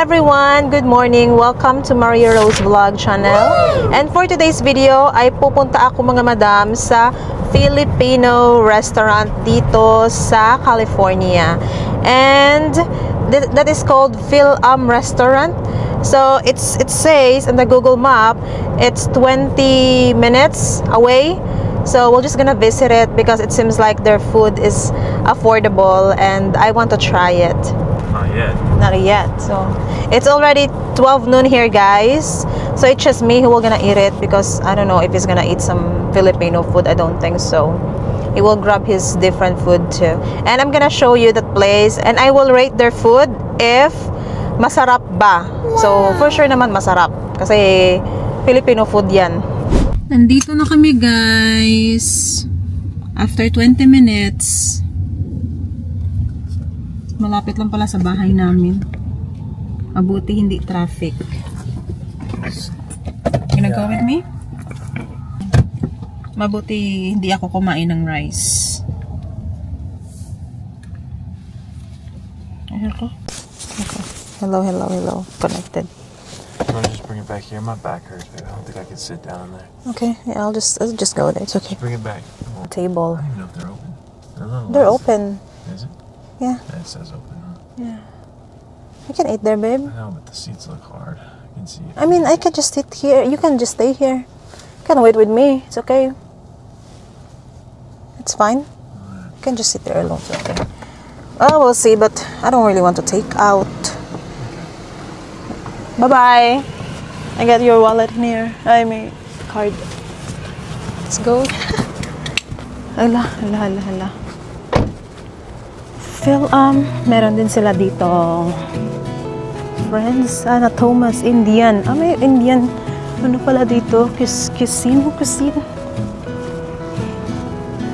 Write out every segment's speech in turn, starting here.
everyone! Good morning! Welcome to Maria Rose Vlog channel. And for today's video ay pupunta ako mga madam sa Filipino restaurant dito sa California. And that is called Phil-Am Restaurant. So it says in the Google map it's 20 minutes away. So we're just gonna visit it because it seems like their food is affordable and I want to try it. Not yet. Not yet. So it's already 12 noon here, guys. So it's just me who will gonna eat it because I don't know if he's gonna eat some Filipino food. I don't think so. He will grab his different food too. And I'm gonna show you that place and I will rate their food if masarap ba. So for sure naman masarap kasi Filipino food yan. Nandito na kami, guys. After 20 minutes. Malapit lang pala sa bahay namin. Mabuti hindi traffic. Gonna go with me? Mabuti hindi ako kumain ng rice. Okay. Hello. Connected. You want to just bring it back here? My back hurts. I don't think I can sit down there. Okay, yeah, I'll just go there. It's okay. Just bring it back. Table. I don't even know if they're open. They're open. Is it? Yeah. It says open, huh? Yeah. You can eat there, babe. I know, but the seats look hard. I can see it. I mean, I can just sit here. You can just stay here. You can wait with me. It's okay. It's fine. You can just sit there alone. It's okay. Oh, we'll see, but I don't really want to take out. Bye-bye. I got your wallet here. I mean, card. Let's go. Hala. Phil-Am. Meron din sila dito. Friends. Thomas Indian. May Indian. Ano pala dito? Cuisine.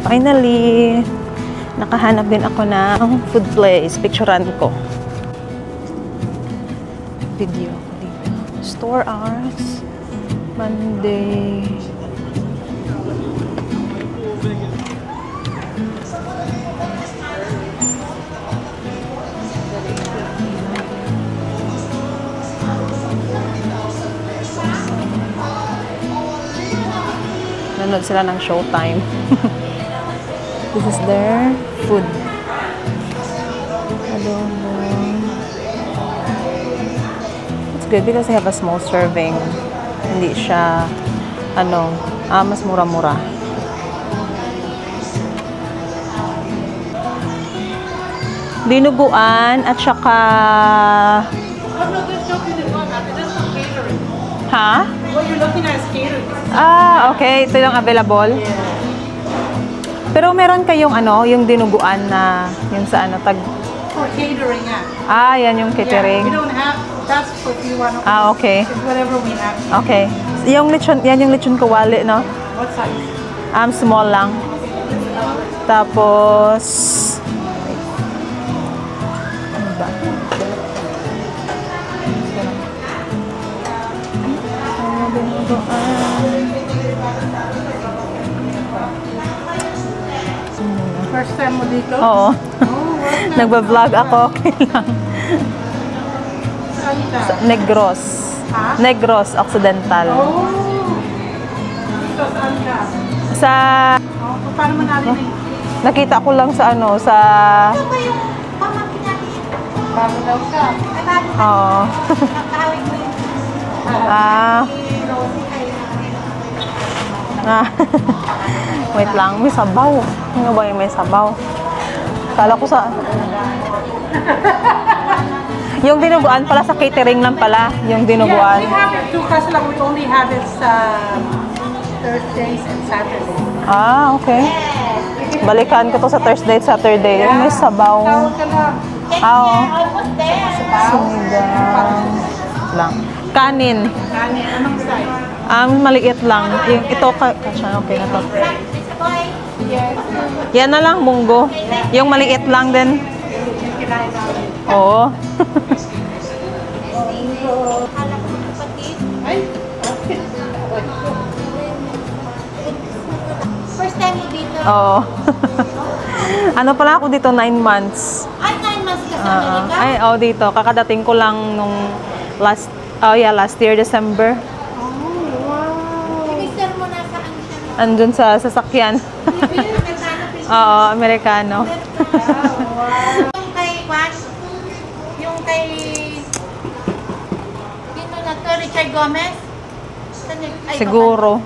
Finally, nakahanap din ako ng food place. Picturean ko. Video ko dito. Store hours. Monday. Nanood sila ng Showtime. This is their food. Adobo. It's good because they have a small serving. Hindi siya, mas mura-mura. Dinuguan at saka... Ha? What you're looking at is catering. Okay. Ito yung available. Yeah. Pero meron kayong yung dinuguan na yung sa For catering, yan yung catering. Yeah, we don't have, that's what you want. Okay. It's whatever we have. Okay. Yan yung lechon kawali, no? What size? Small lang. Tapos ano ba? First time mo dito? Oo. Nagba-vlog ako. Okay lang. Saan ka? Negros. Ha? Negros Occidental. Oh. Dito, saan ka? Sa... paano mo natin Nakita ko lang sa sa... Ito ba yung pamangkin natin? Bago daw siya. Oo. Nakawig mo yun. Wait lang, may sabaw. Ano ba yung may sabaw? Kala ko sa... Yung dinuguan pala sa catering lang pala. Yung dinuguan. Yeah, we have it too. Kasi lang we only have it sa Thursdays and Saturdays. Okay. Balikan ko to sa Thursday at Saturday. Yung may sabaw. Tawag ka lang. Oo. Sinigang lang. Kanin. Kanin, anong size? Maliit lang. Yung ito, okay na to. Yes. Yan na lang, munggo. Yung maliit lang din. Oo. First time mo dito? Oo. Ano pala ako dito, 9 months. Ay, 9 months ka Amerika? Ay, dito. Kakadating ko lang nung last year, December. Oh, wow. Si mister mo nasaan siya? Andun sa sasakyan. Oo, Amerikano. Yung kay Juan, yung kay sino na to, Richard Gomez? Ay, Siguro.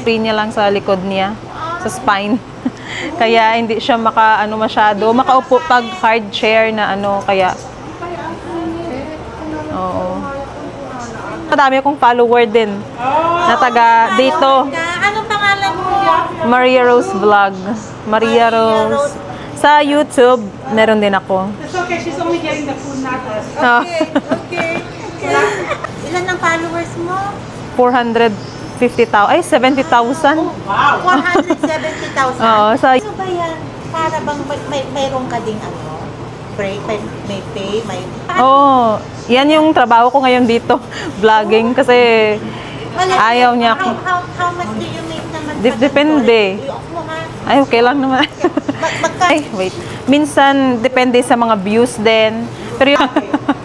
Free niya lang sa likod niya. Sa spine. Kaya hindi siya masyado. Makaupo pag hard chair na kaya. Oo. Madami akong follower din. Na taga dito. Anong pangalan mo? Maria Rose Vlog. Maria Rose. Sa YouTube, meron din ako. It's okay, she's only getting the food, not us. Okay. Ilan ang followers mo? 450,000. Ay, 70,000. Wow! 470,000? Oo. Ano ba yan? Para bang mayroon ka ding break, may pay, may... Oo. Yan yung trabaho ko ngayon dito. Vlogging. Kasi ayaw niya. How much do you make naman? Depende. Ay, okay lang naman. Ay, wait. Minsan, depende sa mga views din. Pero yung...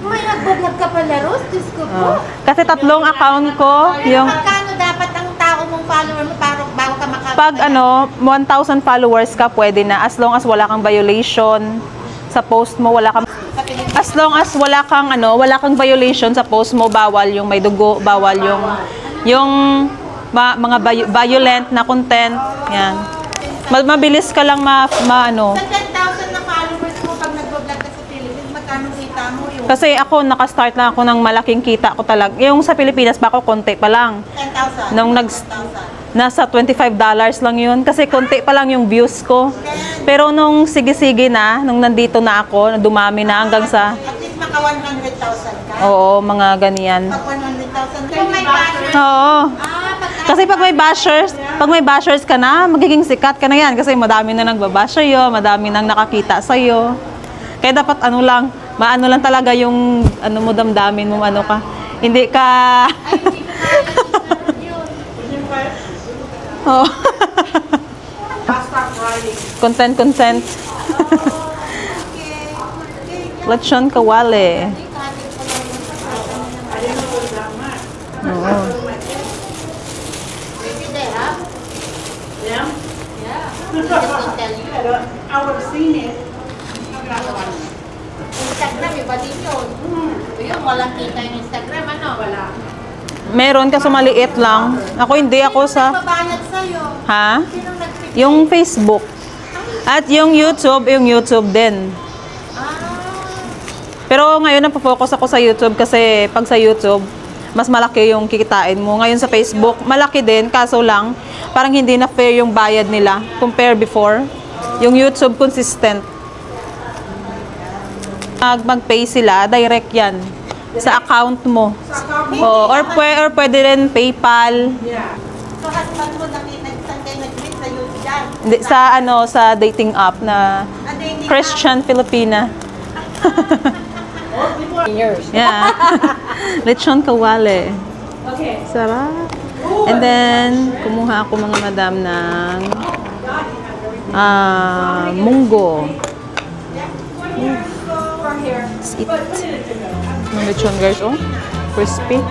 May nag-vlog ka pala, Rose? Diyos ko po. Kasi 3 account ko. Yung... Magkano dapat ang tao mong follower mo para bago ka Pag 1,000 followers ka, pwede na. As long as wala kang violation sa post mo, as long as wala kang violation sa post mo, bawal yung may dugo, bawal yung mga violent na content. Yan. Mabilis ka lang Sa 10,000 na followers mo pag nag-vlog ka sa Philippines, magkano kita mo yung... Kasi ako, nakastart lang ako ng malaking kita ko talaga. Yung sa Pilipinas pa ako, konti pa lang. 10,000? Nung nasa $25 lang yun. Kasi konti pa lang yung views ko. Pero nung sige-sige na, nung nandito na ako, dumami na hanggang sa... At least maka 100,000 ka? Oo, mga ganyan. Pag 100,000 kung may bashers? Oo. Kasi pag may bashers ka na, magiging sikat ka na yan. Kasi madami na nagbabash sa'yo, madami nang nakakita sa'yo. Kaya dapat maano lang talaga yung mo damdamin mo, ka. Hindi ka... Oh. Content. Lechon kawale. Oo. I would have seen it. Instagram, iba din yun. Yung walang kita yung Instagram, Wala. Meron kaso maliit lang. Ako hindi ako sa... Babayad sa'yo. Ha? Sino nag-pick? Yung Facebook. At yung YouTube din. Pero ngayon napo-focus ako sa YouTube kasi pag sa YouTube, mas malaki yung kikitain mo. Ngayon sa Facebook, malaki din, kaso lang, parang hindi na fair yung bayad nila compare before. Yung YouTube consistent. Mag-pay sila, direct yan. Sa account mo. Or pwede rin PayPal. So, husband mo saan kayo nag-meet sa YouTube dyan? Hindi, sa dating app na Christian Filipina. Yeah. Lechon kawale. Okay. Sarap. And then, kumuha ako mga madam ng munggo. Let's eat. Yung lechon guys, crispy.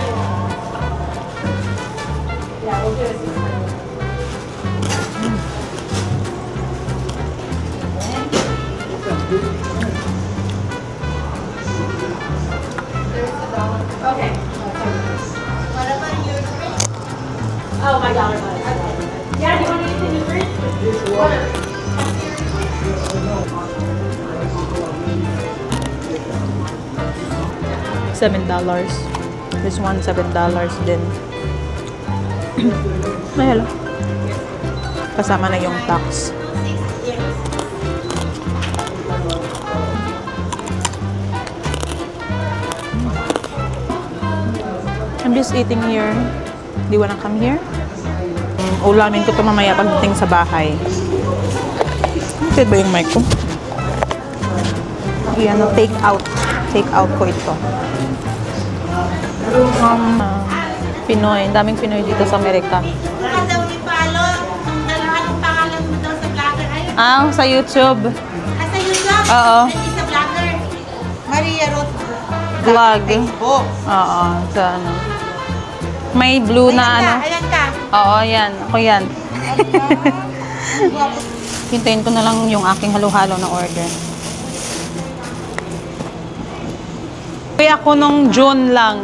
Okay. What about your drink? Oh, my dollar bun. Okay. Yeah, do you want to eat the new drink? Water. $7. This one, $7 din. Ay, hello. Kasama na yung tax. I'm just eating here. Do you wanna come here? Ulamin ko ito mamaya pagdating sa bahay. Okay ba yung mic ko? Ayan, take out. Take out ko ito. Pinoy. Daming Pinoy dito sa Amerika. Daw ni Palo. Anong pangalan mo daw sa vlogger? Ayun. Sa YouTube. Sa YouTube? Oo. Hindi sa vlogger. vlog. Facebook. Oo, sa ano. May blue na ano. Ayan ka. Oo, yan. Ako yan. Hintayin ko na lang yung aking halo-halo na order. Kaya ako nung June lang.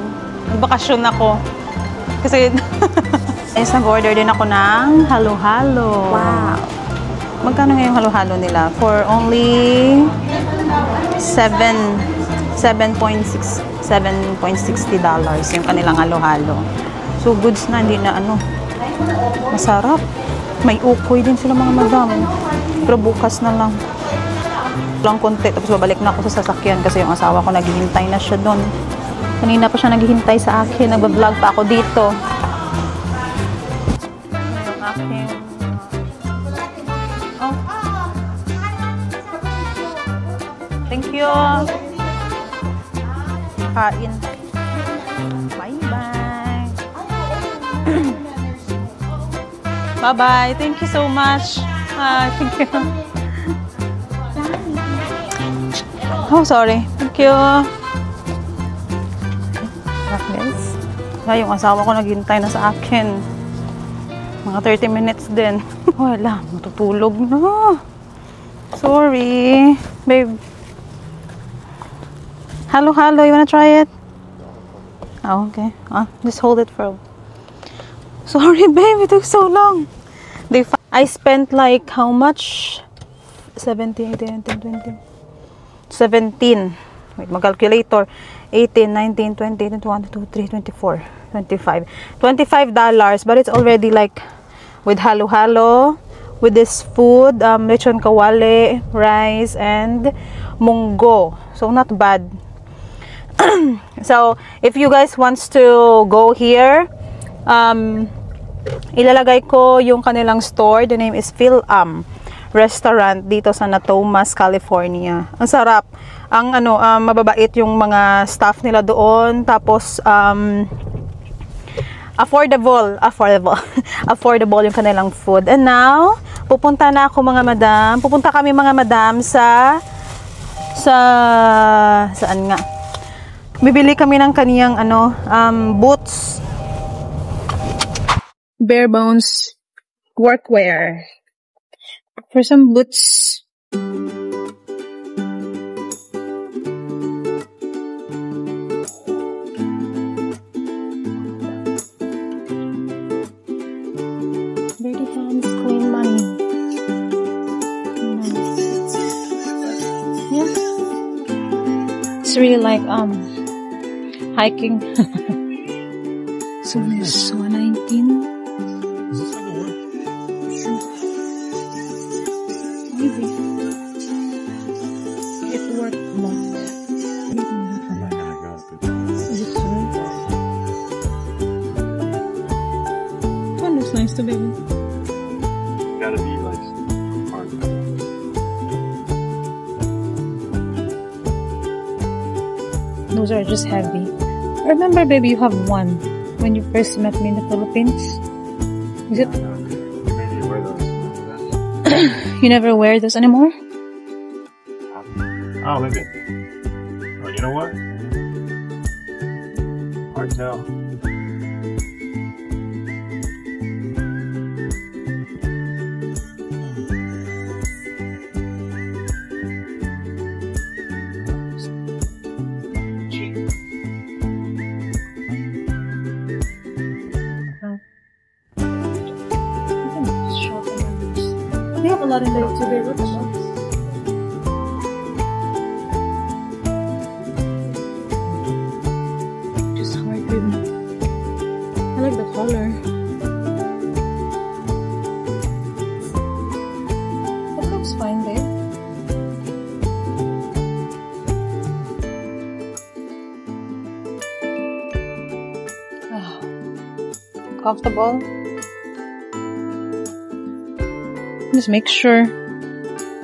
Nagbakasyon ako. Kasi guys, nag-order din ako ng halo-halo. Wow. Magkano nga yung halo-halo nila? For only $7.60 yung kanilang halo-halo. So, goods na, hindi na ano. Masarap. May ukoy din sila mga madam. Pero bukas na lang. Lang konti. Tapos babalik na ako sa sasakyan kasi yung asawa ko naghihintay na siya doon. Kanina pa siya naghihintay sa akin. Nagbablog pa ako dito. Yung aking... Oh. Thank you. Kain. Bye-bye. Bye-bye. Thank you so much. Thank you. Oh, sorry. Thank you. Guys. Yung asawa ko naghintay na sa akin. Mga 30 minutes din. Wala, matutulog na. Sorry. Babe. Hello, you wanna try it? Oh, okay. Just hold it for... Sorry, babe. It took so long. I spent like how much? 17, 18, 19, 20... 17. Wait, mag-calculator. 18, 19, 20, 21, 22, 23, 24, 25. $25, but it's already like with halo-halo, with this food, lechon kawali, rice, and munggo. So, not bad. So, if you guys wants to go here, ilalagay ko yung kanilang store. The name is Phil-Am Restaurant dito sa Natomas, California. Ang sarap. Ang ano, mababait yung mga staff nila doon. Tapos affordable yung kanilang food. And now, pupunta kami mga madam saan nga? Bibili kami ng kaniyang ano, boots. Bare bones workwear. For some boots. Dirty hands, clean money. Nice. Yeah. It's really like hiking. So this 119. Nice to be. Gotta be like hard. Those are just heavy. Remember, baby, you have one when you first met me in the Philippines. Is it? Maybe you wear those. You never wear those anymore? Oh, maybe. Oh, you know what? Hard to tell. They have a lot in there too, babe. Look at that. Just hard, babe. I like the color. It looks fine, babe. Comfortable. Just make sure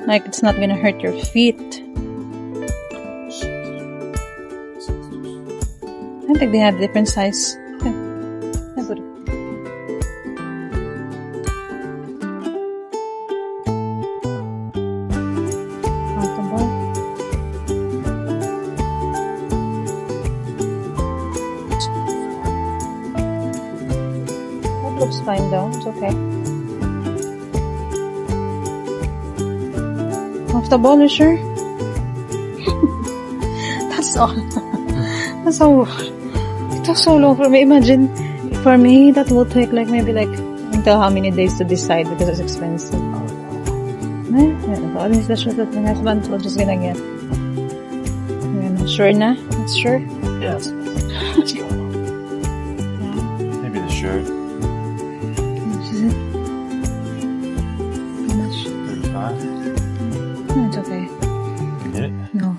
like it's not gonna hurt your feet. I think they have different size. Okay. I put it. Comfortable. Looks fine though. It's okay. Comfortable, you sure? That's all. That's all. It took so long for me. Imagine, for me, that will take like maybe like until how many days to decide because it's expensive. Yeah, this is the shirt that my husband was just gonna get. Yeah, sure na? It's sure? Yes. Let's go. Maybe the shirt. How much is it? How much? 35. No, it's okay. You get it? No.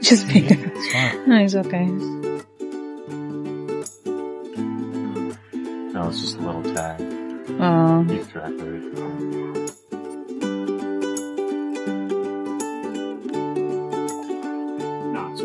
Just make it. It's fine. No, it's okay. No, it's just a little tag. Oh. Keep track of it. No, it's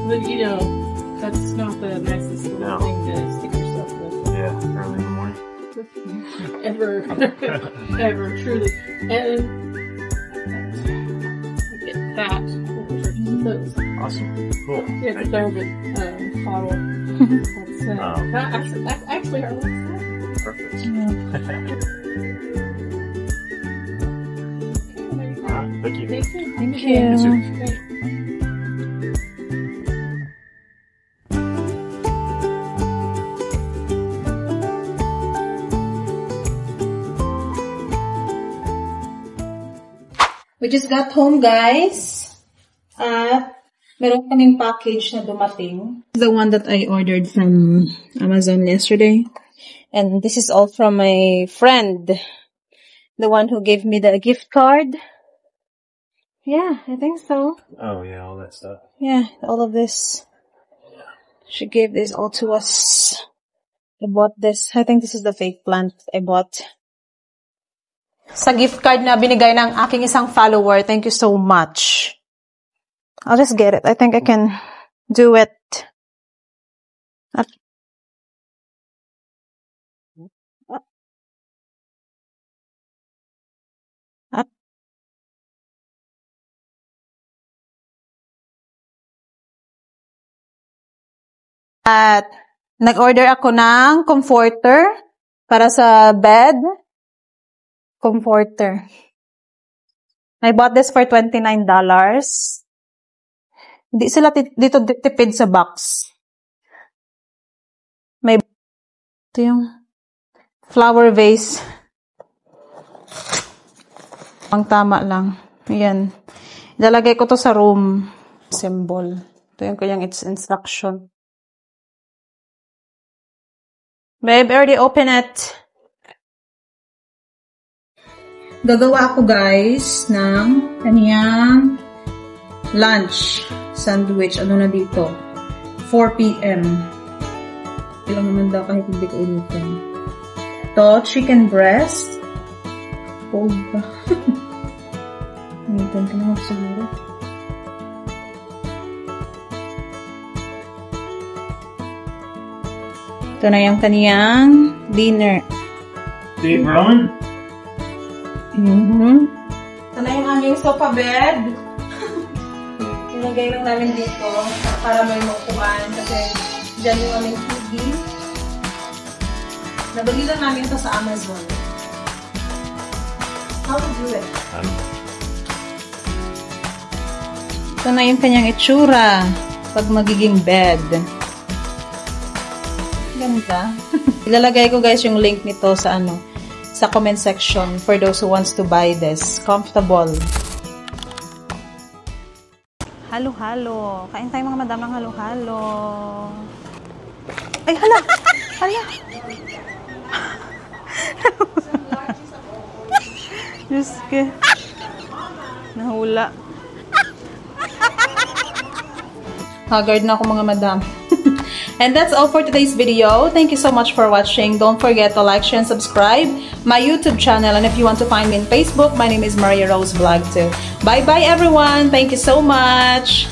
But you know, that's not the nicest little No. thing to stick yourself with. yeah, early in the morning. Ever, truly. And I get that. Those. Awesome. Cool. Yeah, the velvet bottle. That's actually our last one. Perfect. Yeah. Thank you. Thank you. Thank You you. too. Great. We just got home, guys. At meron kaming package na dumating. The one that I ordered from Amazon yesterday. And this is all from my friend. The one who gave me the gift card. Yeah, I think so. Oh yeah, all that stuff. Yeah, all of this. She gave this all to us. I bought this. I think this is the fake plant I bought. Sa gift card na binigay ng aking isang follower. Thank you so much. I'll just get it. I think I can do it. At nag-order ako ng comforter para sa bed. Comforter. I bought this for $29. Hindi sila dito tipid sa box. May ito yung flower vase. Ang tama lang. Ayan. Ilalagay ko to sa room. Symbol. Ito yung kanyang instruction. Babe, I already open it. Gagawa ako, guys, ng kaniyang lunch sandwich. Ano na dito? 4 p.m. Ilang naman daw kahit hindi ko inutin. Ito, chicken breast. Cold ba? Inutin ko na ako siguro. Ito na yung kaniyang dinner. Dave Rowan? Ito na yung aming sofa bed. Ilagay lang namin dito para may makuhaan kasi dyan yung aming TV. Nabili lang namin ito sa Amazon. How to do it? Ito na yung kanyang itsura pag magiging bed. Ganda. Ilalagay ko, guys, yung link nito sa sa comment section for those who wants to buy this. Comfortable. Halo-halo. Kain tayo mga madam ng halo-halo. Ay, hala! Hala! Diyos ke. Nahula. Haggard na ako mga madam. And that's all for today's video. Thank you so much for watching. Don't forget to like, share, and subscribe my YouTube channel. And if you want to find me on Facebook, my name is Maria Rose Vlog too. Bye-bye everyone. Thank you so much.